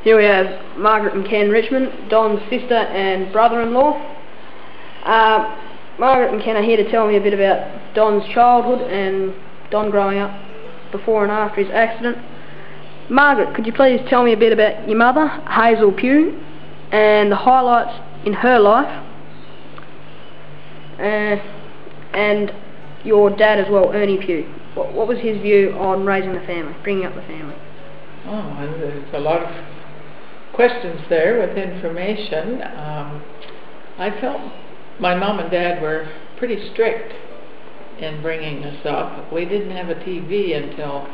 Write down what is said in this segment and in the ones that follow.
Here we have Margaret and Ken Richmond, Don's sister and brother-in-law. Margaret and Ken are here to tell me a bit about Don's childhood and Don growing up before and after his accident. Margaret, could you please tell me a bit about your mother, Hazel Pugh, and the highlights in her life, and your dad as well, Ernie Pugh. What was his view on raising the family, bringing up the family? Oh, there's a lot of questions there with information. I felt my mom and dad were pretty strict in bringing us up. We didn't have a TV until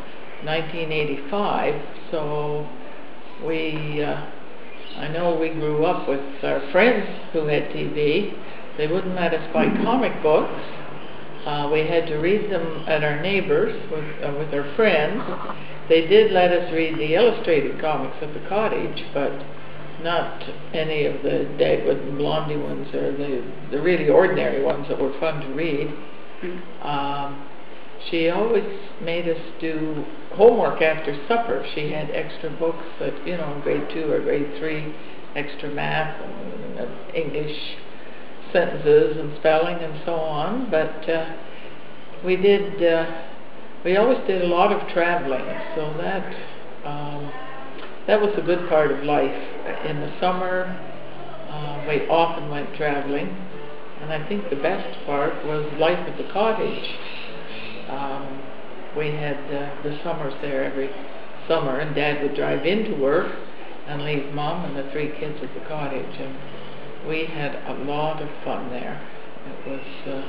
1985, so I know we grew up with our friends who had TV. They wouldn't let us buy comic books. We had to read them at our neighbors with our friends. They did let us read the illustrated comics at the cottage, but not any of the Dagwood and Blondie ones, or the really ordinary ones that were fun to read. She always made us do homework after supper. She had extra books that, you know, grade 2 or grade 3, extra math and English sentences and spelling and so on. But we always did a lot of traveling, so that was a good part of life. In the summer, we often went traveling, and I think the best part was life at the cottage. We had the summers there every summer, and Dad would drive into work and leave Mom and the 3 kids at the cottage, and we had a lot of fun there. It was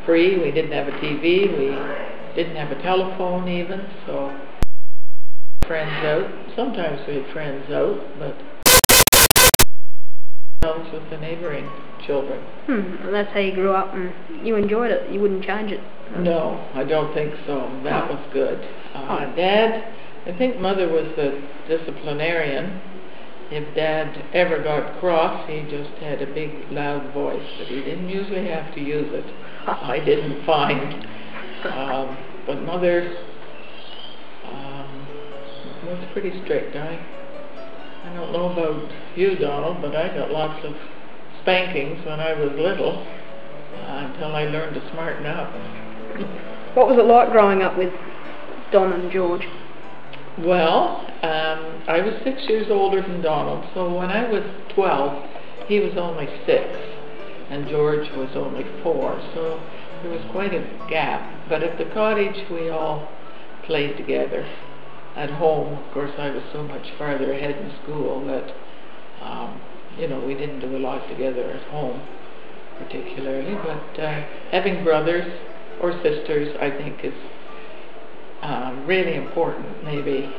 free. We didn't have a TV. We didn't have a telephone even, so friends out. Sometimes we had friends out, but else with the neighboring children. And that's how you grew up, and you enjoyed it. You wouldn't change it? No, I don't think so. That was good. Dad, I think Mother was the disciplinarian. If Dad ever got cross, he just had a big, loud voice, but he didn't usually have to use it. I didn't find. But Mother was pretty strict. I don't know about you, Donald, but I got lots of spankings when I was little, until I learned to smarten up. What was it like growing up with Don and George? Well, I was 6 years older than Donald, so when I was 12, he was only 6, and George was only 4, so there was quite a gap. But at the cottage, we all played together. At home, of course, I was so much farther ahead in school that, you know, we didn't do a lot together at home, particularly. But having brothers or sisters, I think, is really important. Maybe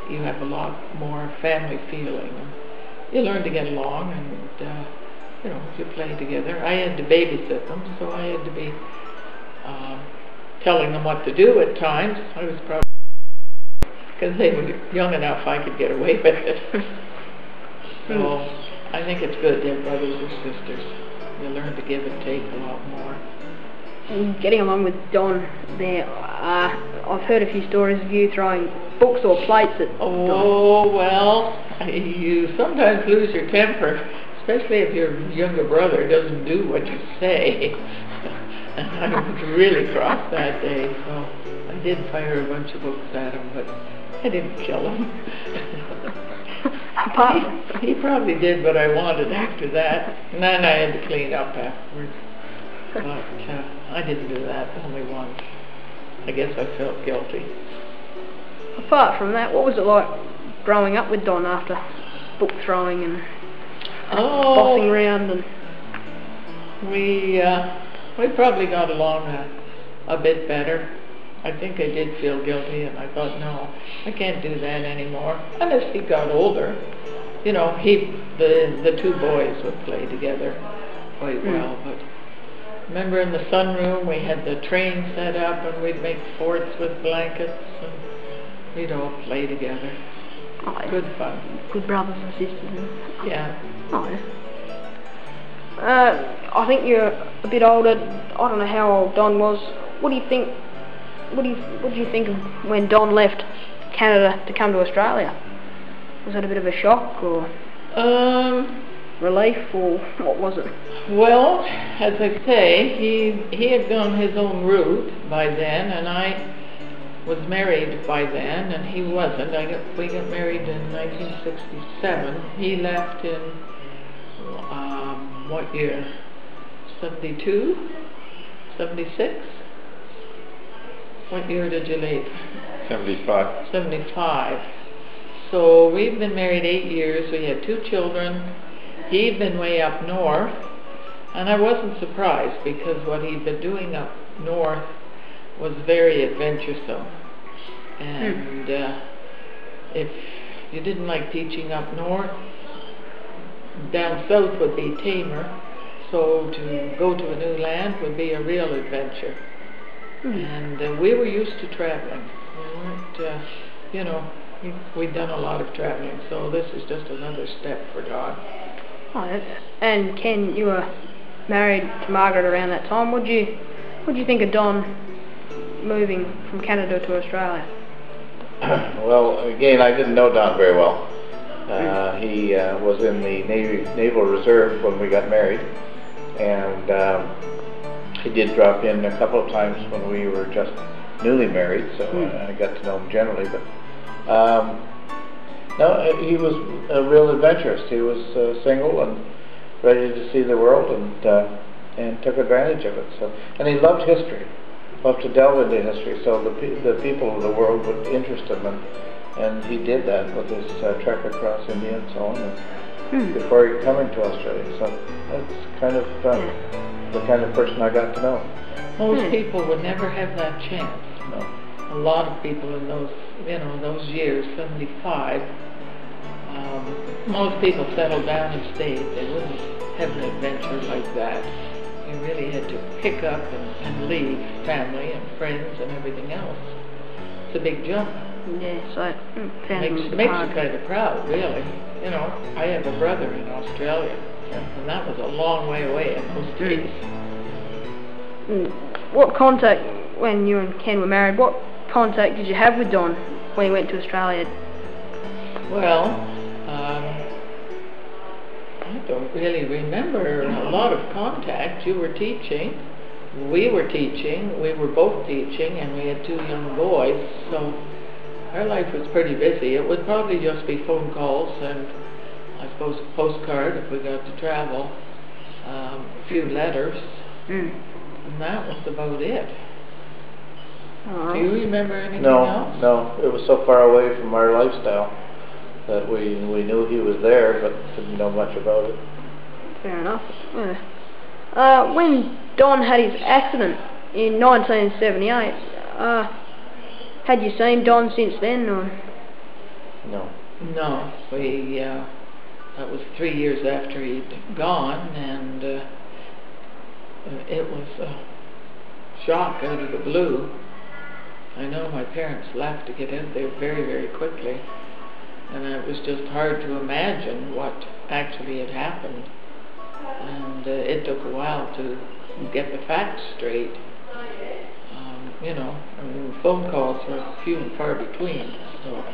you have a lot more family feeling. You learn to get along, and you know, you play together. I had to babysit them, so I had to be telling them what to do at times. I was probably, because they were young enough, I could get away with it. So I think it's good to have brothers or sisters. You learn to give and take a lot more. Getting along with Don there, I've heard a few stories of you throwing books or plates at Don. Oh, well, you sometimes lose your temper, especially if your younger brother doesn't do what you say. And I was really cross that day, so I did fire a bunch of books at him, but I didn't kill him. He probably did what I wanted after that, and then I had to clean up afterwards. But I didn't do that, only once. I guess I felt guilty. Apart from that, what was it like growing up with Don after book throwing and bossing around? And we probably got along a bit better. I think I did feel guilty, and I thought, no, I can't do that anymore. Unless he got older. You know, the 2 boys would play together quite well. But remember in the sunroom, we had the train set up, and we'd make forts with blankets, and we'd all play together. Good fun. Good brothers and sisters. Yeah. I think you're a bit older. I don't know how old Don was. What do you think? What did you think of when Don left Canada to come to Australia? Was it a bit of a shock, or relief, or what was it? Well, as I say, he had gone his own route by then, and I was married by then, and he wasn't. We got married in 1967. He left in, what year? 72? 76? What year did you leave? 75. 75. So we've been married 8 years. We had 2 children. He'd been way up north, and I wasn't surprised because what he'd been doing up north was very adventuresome. And if you didn't like teaching up north, down south would be tamer. So to go to a new land would be a real adventure. And we were used to traveling. We weren't, you know, we'd done a lot of traveling, so this is just another step for Don. Oh, and Ken, you were married to Margaret around that time. What do you think of Don moving from Canada to Australia? Well, again, I didn't know Don very well. He was in the Naval Reserve when we got married, and he did drop in a couple of times when we were just newly married, so I got to know him generally. But no, he was a real adventurist. He was single and ready to see the world, and took advantage of it. So, and he loved history, loved to delve into history. So the people of the world would interest him, and he did that with his trek across India and so on, and before coming to Australia. So that's kind of the kind of person I got to know. Most people would never have that chance. No. A lot of people in those, you know, those years, 75, most people settled down and stayed. They wouldn't have an adventure like that. You really had to pick up and leave family and friends and everything else. It's a big jump. Yeah, so it Makes you kind of proud, really. You know, I have a brother in Australia, and that was a long way away in those days. What contact, when you and Ken were married, what contact did you have with Don when he went to Australia? Well, I don't really remember a lot of contact. You were teaching, we were teaching, we were both teaching, and we had 2 young boys, so our life was pretty busy. It would probably just be phone calls and I suppose a postcard if we got to travel, a few letters, and that was about it. Do you remember anything else? No, it was so far away from our lifestyle that we knew he was there, but didn't know much about it. Fair enough. Yeah. When Don had his accident in 1978, had you seen Don since then, or? No. No, that was 3 years after he'd gone, and it was a shock out of the blue. I know my parents left to get out there very, very quickly, and it was just hard to imagine what actually had happened, and it took a while to get the facts straight. You know, I mean, phone calls were few and far between.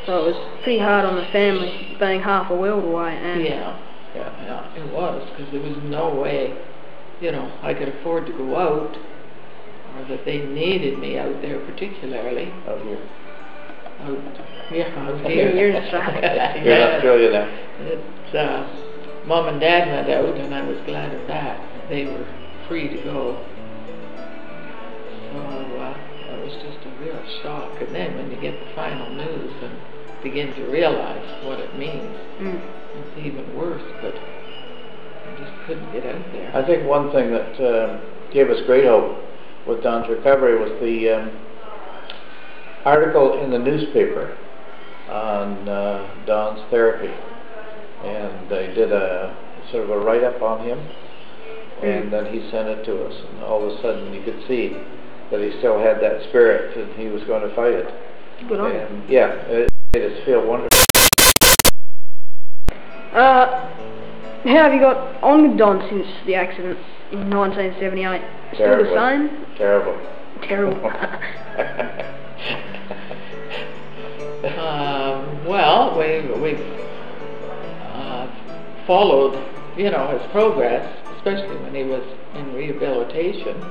So it was pretty hard on the family, being half a world away. And yeah, it was, because there was no way, you know, I could afford to go out, or that they needed me out there particularly. Out here. Out here. You're in Australia. You're in Australia now. It's, Mom and Dad went out, and I was glad of that. They were free to go. So it was just a real shock. And then when you get the final news and begin to realize what it means, it's even worse. But I just couldn't get out there. I think one thing that gave us great hope with Don's recovery was the article in the newspaper on Don's therapy, and they did a sort of a write-up on him, and then he sent it to us, and all of a sudden you could see that he still had that spirit and he was going to fight it. Good on you. And yeah, it made us feel wonderful. How have you got on with Don since the accident in 1978? Still the same? Terrible. Terrible. Well, followed, you know, his progress, especially when he was in rehabilitation.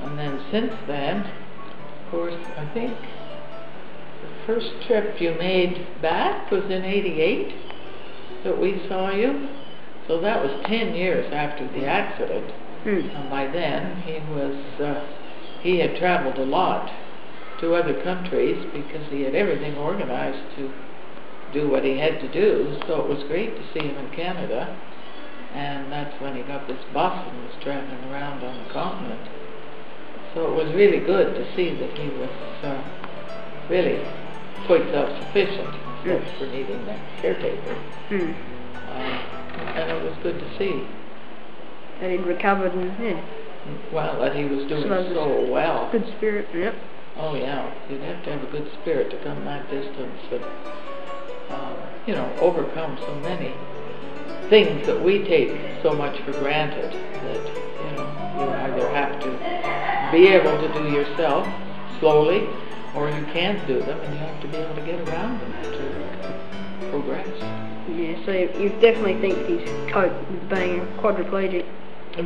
And then since then, of course, I think the first trip you made back was in '88 that we saw you. So that was 10 years after the accident. And by then he had traveled a lot to other countries because he had everything organized to do what he had to do. So it was great to see him in Canada. And that's when he got this bus and was traveling around on the continent. So it was really good to see that he was really quite self-sufficient, except for needing that caretaker. And it was good to see. That he'd recovered and, well, that he was doing so well. Good spirit, yep. Oh yeah, you'd have to have a good spirit to come that distance and, you know, overcome so many things that we take so much for granted that, you know, you either have to be able to do yourself slowly, or you can't do them and you have to be able to get around them to progress. Yeah, so you definitely think he's coped with being quadriplegic?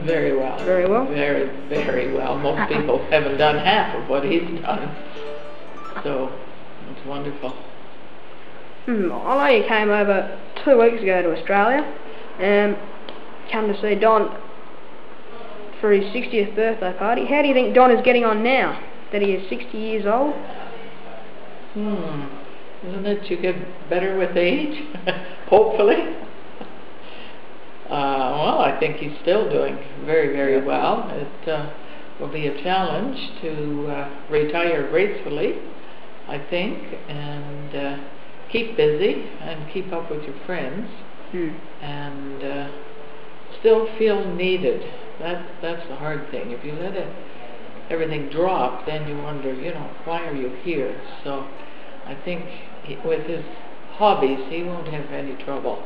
Very well. Very well? Very, very well. Most people haven't done half of what he's done. So, it's wonderful. I know you came over 2 weeks ago to Australia and come to see Don for his 60th birthday party. How do you think Don is getting on now that he is 60 years old? Isn't it you get better with age? Hopefully. Well, I think he's still doing very, very well. It will be a challenge to retire gracefully, I think, and keep busy and keep up with your friends, and still feel needed. That's the hard thing. If you let everything drop, then you wonder, you know, why are you here? So I think with his hobbies, he won't have any trouble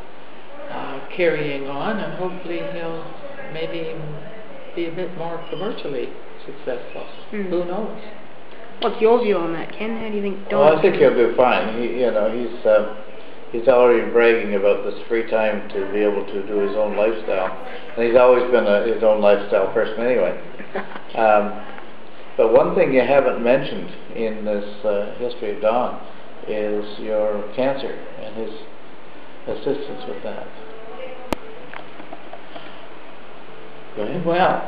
carrying on, and hopefully he'll maybe be a bit more commercially successful. Who knows? What's your view on that, Ken? How do you think Don? Well, I think he'll do fine. He's already bragging about this free time to be able to do his own lifestyle, and he's always been his own lifestyle person anyway. But one thing you haven't mentioned in this history of Don is your cancer and his assistance with that. Go ahead. Well,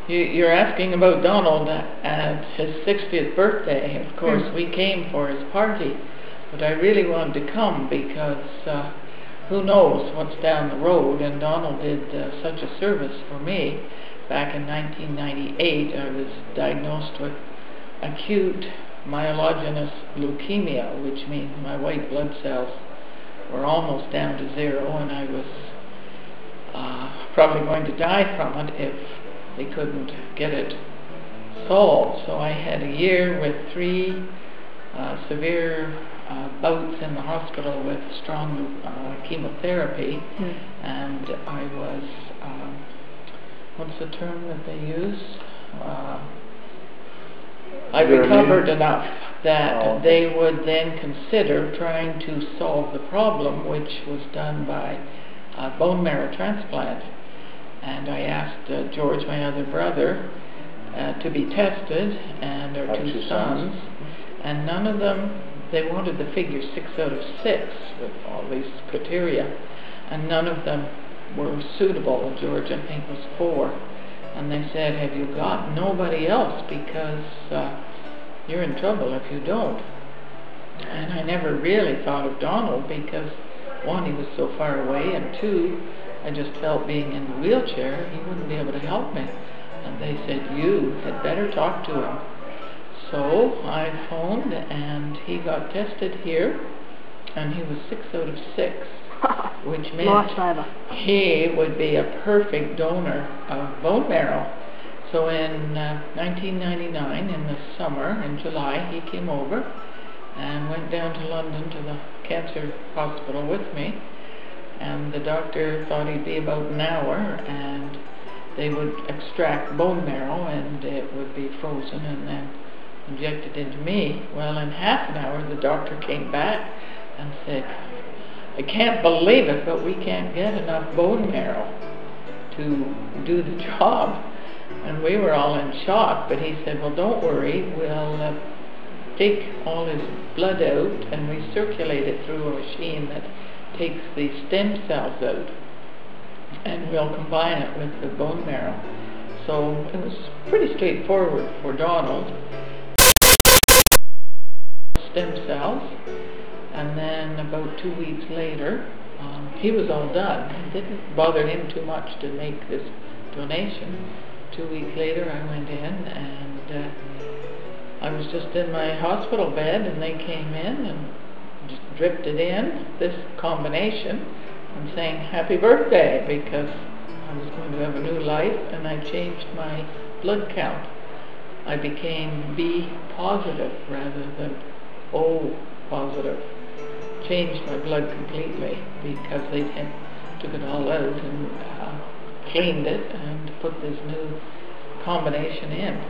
you're asking about Donald at his 60th birthday. Of course, we came for his party, but I really wanted to come because who knows what's down the road, and Donald did such a service for me. Back in 1998, I was diagnosed with acute myelogenous leukemia, which means my white blood cells were almost down to zero, and I was probably going to die from it if they couldn't get it solved. So I had a year with 3 severe bouts in the hospital with strong chemotherapy, and I was, what's the term that they use? I recovered enough that they would then consider trying to solve the problem, which was done by bone marrow transplant. And I asked George, my other brother, to be tested, and our 2 sons, and none of them, they wanted the figure 6 out of 6 with all these criteria, and none of them were suitable. George, I think, was 4. And they said, have you got nobody else, because you're in trouble if you don't. And I never really thought of Donald because, 1, he was so far away, and 2, I just felt being in the wheelchair, he wouldn't be able to help me. And they said, you had better talk to him. So I phoned, and he got tested here, and he was 6 out of 6. Which meant he would be a perfect donor of bone marrow. So in 1999, in the summer, in July, he came over and went down to London to the cancer hospital with me, and the doctor thought he'd be about an hour, and they would extract bone marrow, and it would be frozen and then injected into me. Well, in half an hour, the doctor came back and said, I can't believe it, but we can't get enough bone marrow to do the job. And we were all in shock, but he said, well, don't worry, we'll take all his blood out and we circulate it through a machine that takes the stem cells out, and we'll combine it with the bone marrow. So it was pretty straightforward for Donald. Stem cells, and then about 2 weeks later, he was all done. It didn't bother him too much to make this donation. 2 weeks later I went in, and I was just in my hospital bed, and they came in and just dripped it in, this combination, and saying happy birthday, because I was going to have a new life, and I changed my blood count. I became B positive rather than O positive. Changed my blood completely, because they took it all out and cleaned it and put this new combination in.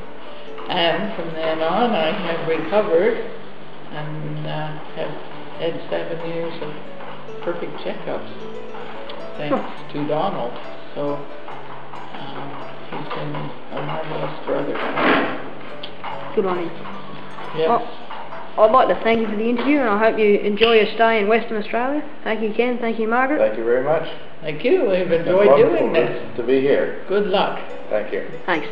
And from then on I have recovered and have had 7 years of perfect checkups, thanks to Donald. So he's been a marvelous brother. Good on him. Yes. Well, I'd like to thank you for the interview, and I hope you enjoy your stay in Western Australia. Thank you, Ken. Thank you, Margaret. Thank you very much. Thank you. We've enjoyed doing this. To be here. Good luck. Thank you. Thanks.